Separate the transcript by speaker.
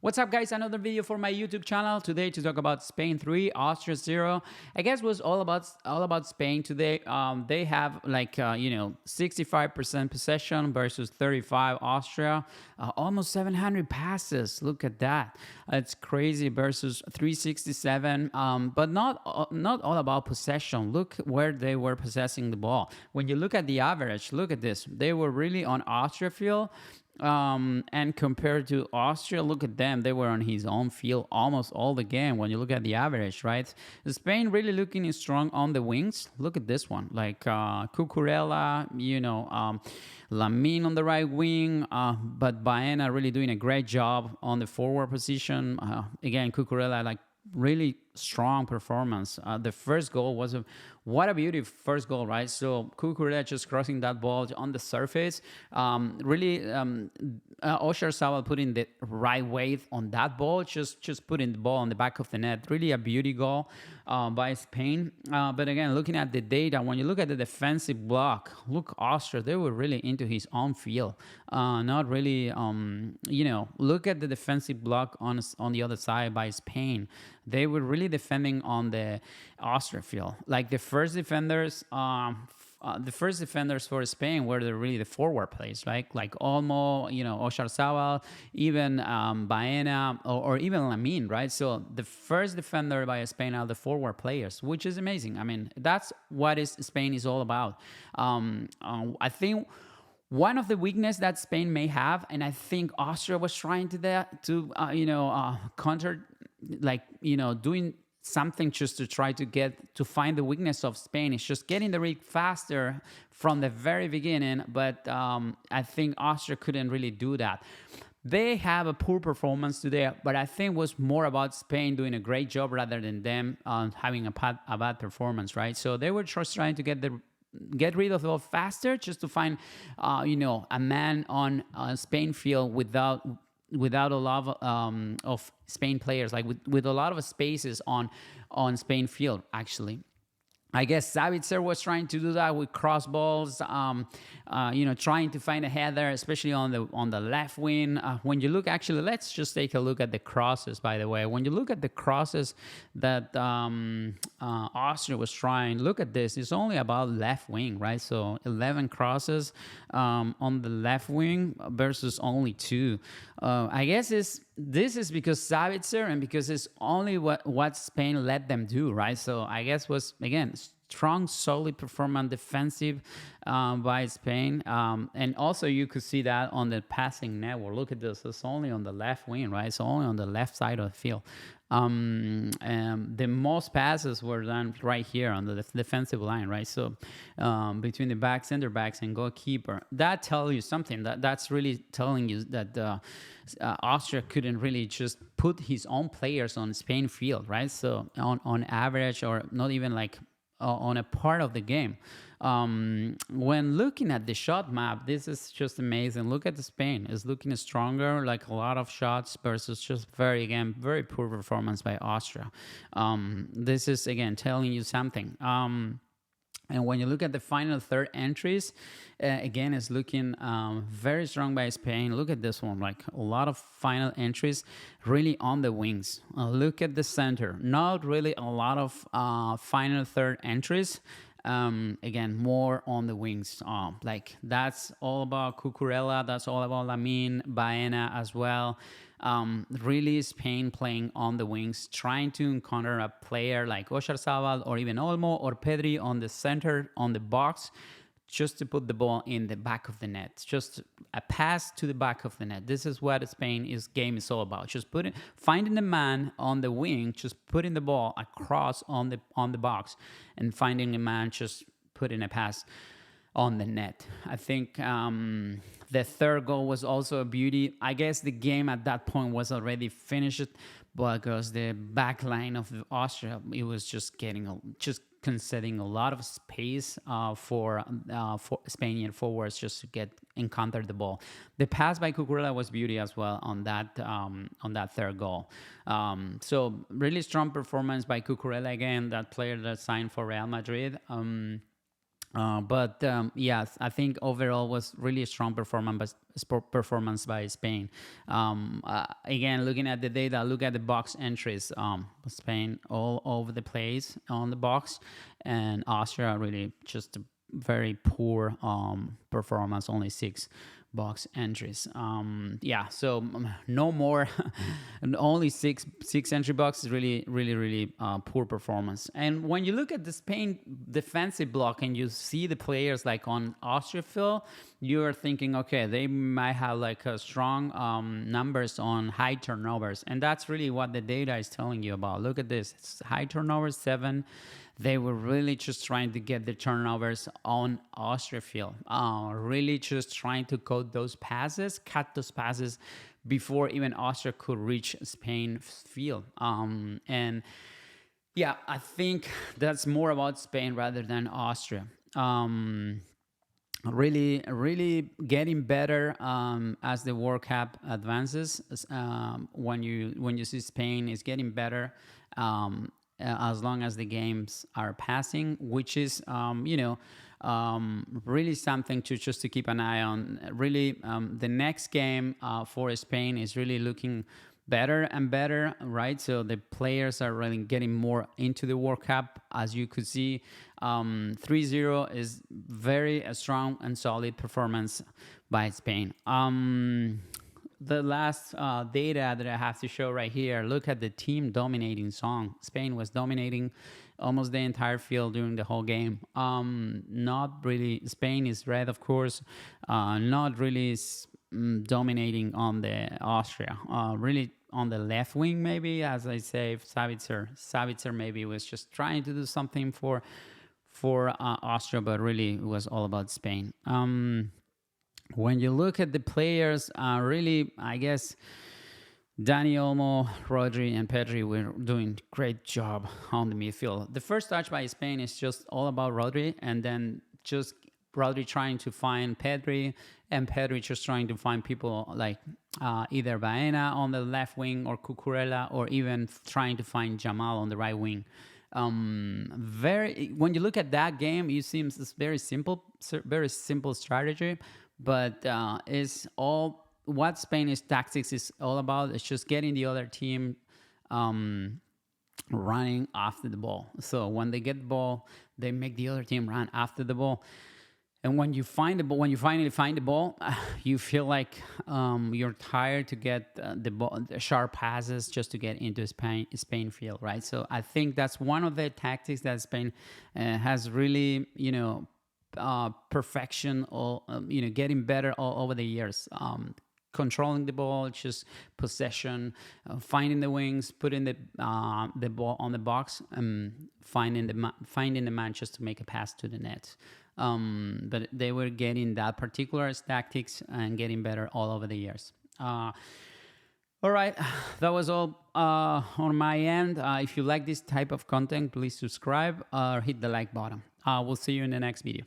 Speaker 1: What's up, guys? Another video for my YouTube channel today to talk about Spain 3, Austria 0. I guess was all about Spain today. They have 65% possession versus 35 Austria. Almost 700 passes. Look at that. It's crazy versus 367. But not all about possession. Look where they were possessing the ball. When you look at the average, look at this. They were really on Austria field. And compared to Austria, look at them. They were on his own field almost all the game when you look at the average, right? Spain really looking strong on the wings. Look at this one, like Cucurella, Lamine on the right wing, but Baena really doing a great job on the forward position. Again, Cucurella, like, really strong performance. The first goal was what a beauty first goal, right? So Cucurella just crossing that ball on the surface. Oyarzabal putting the right weight on that ball, just putting the ball on the back of the net. Really a beauty goal by Spain. But again, looking at the data, when you look at the defensive block, look, Austria, they were really into his own field. Not really, look at the defensive block on the other side by Spain. They were really defending on the Austria field. Like the first defenders for Spain were really the forward players, right? Like Olmo, Oyarzabal, even Baena, or even Lamine, right? So the first defender by Spain are the forward players, which is amazing. I mean, that's what Spain is all about. I think one of the weakness that Spain may have, and I think Austria was trying to counter, doing something just to try to find the weakness of Spain. Is just getting the rig faster from the very beginning, but I think Austria couldn't really do that. They have a poor performance today, but I think it was more about Spain doing a great job rather than them having a bad performance, right? So they were just trying to get rid of the ball faster, just to find a man on Spain field without a lot of Spain players, like with a lot of spaces on Spain field, actually. I guess Savitzer was trying to do that with cross balls, trying to find a header, especially on the left wing. When you look, actually, let's just take a look at the crosses, by the way. When you look at the crosses that Austria was trying, look at this. It's only about left wing, right? So 11 crosses on the left wing versus only 2. I guess this is because Savitzer, and because it's only what Spain let them do, right? So I guess was, again, strong, solid performance defensive by Spain. And also you could see that on the passing network. Look at this. It's only on the left wing, right? It's only on the left side of the field. The most passes were done right here on the defensive line, right? So between the center backs and goalkeeper, that tells you something. That's really telling you that Austria couldn't really just put his own players on Spain field, right? So on average, or not even like on a part of the game. When looking at the shot map, this is just amazing. Look at the Spain. It's looking stronger, like a lot of shots versus just very poor performance by Austria. This is, again, telling you something. And when you look at the final third entries, again, it's looking very strong by Spain. Look at this one, like a lot of final entries really on the wings. Look at the center, not really a lot of final third entries. Again, more on the wings. Like that's all about Cucurella, that's all about Lamine, Baena as well. Really Spain playing on the wings, trying to encounter a player like Oyarzabal or even Olmo or Pedri on the center, on the box, just to put the ball in the back of the net, just a pass to the back of the net. This is what Spain's game is all about. Just finding the man on the wing, just putting the ball across on the box, and finding a man, just putting a pass on the net. I think the third goal was also a beauty. I guess the game at that point was already finished, because the back line of Austria, it was just conceding a lot of space for Spaniard forwards just to encounter the ball. The pass by Cucurella was beauty as well on that third goal. So really strong performance by Cucurella again, that player that signed for Real Madrid. But yes, I think overall was really a strong performance by Spain. Again, looking at the data, look at the box entries. Spain all over the place on the box, and Austria really just a very poor performance. Only six box entries. Yeah, so no more, and only six entry box is really poor performance. And when you look at the Spain defensive block and you see the players like on Austria field, you're thinking, okay, they might have like a strong numbers on high turnovers, and that's really what the data is telling you about. Look at this, it's high turnovers 7. They were really just trying to get the turnovers on Austria field, really just trying to cut those passes before even Austria could reach Spain field. And yeah, I think that's more about Spain rather than Austria. Really getting better as the World Cup advances. When you see Spain is getting better, as long as the games are passing, which is really something to just to keep an eye on. Really, the next game for Spain is really looking better and better, right? So the players are really getting more into the World Cup. As you could see, 3-0 is very strong and solid performance by Spain. The last data that I have to show right here, look at the team dominating song. Spain was dominating almost the entire field during the whole game. Not really, Spain is red, of course, not really dominating on the Austria. Really on the left wing, maybe, as I say, Savitzer maybe was just trying to do something for Austria, but really it was all about Spain. When you look at the players, really, I guess Dani Olmo, Rodri, and Pedri were doing great job on the midfield. The first touch by Spain is just all about Rodri, and then just Rodri trying to find Pedri, and Pedri just trying to find people like either Baena on the left wing or Cucurella, or even trying to find Jamal on the right wing. When you look at that game, you see it's very simple strategy, but it's all what Spanish tactics is all about. It's just getting the other team running after the ball. So when they get the ball, they make the other team run after the ball. And when you finally find the ball, you feel like you're tired to get the sharp passes just to get into Spain field, right? So I think that's one of the tactics that Spain has really, perfection, or getting better all over the years. Controlling the ball, just possession, finding the wings, putting the ball on the box, and finding the man just to make a pass to the net. But they were getting that particular tactics and getting better all over the years. All right, that was all on my end. If you like this type of content, please subscribe or hit the like button. We'll see you in the next video.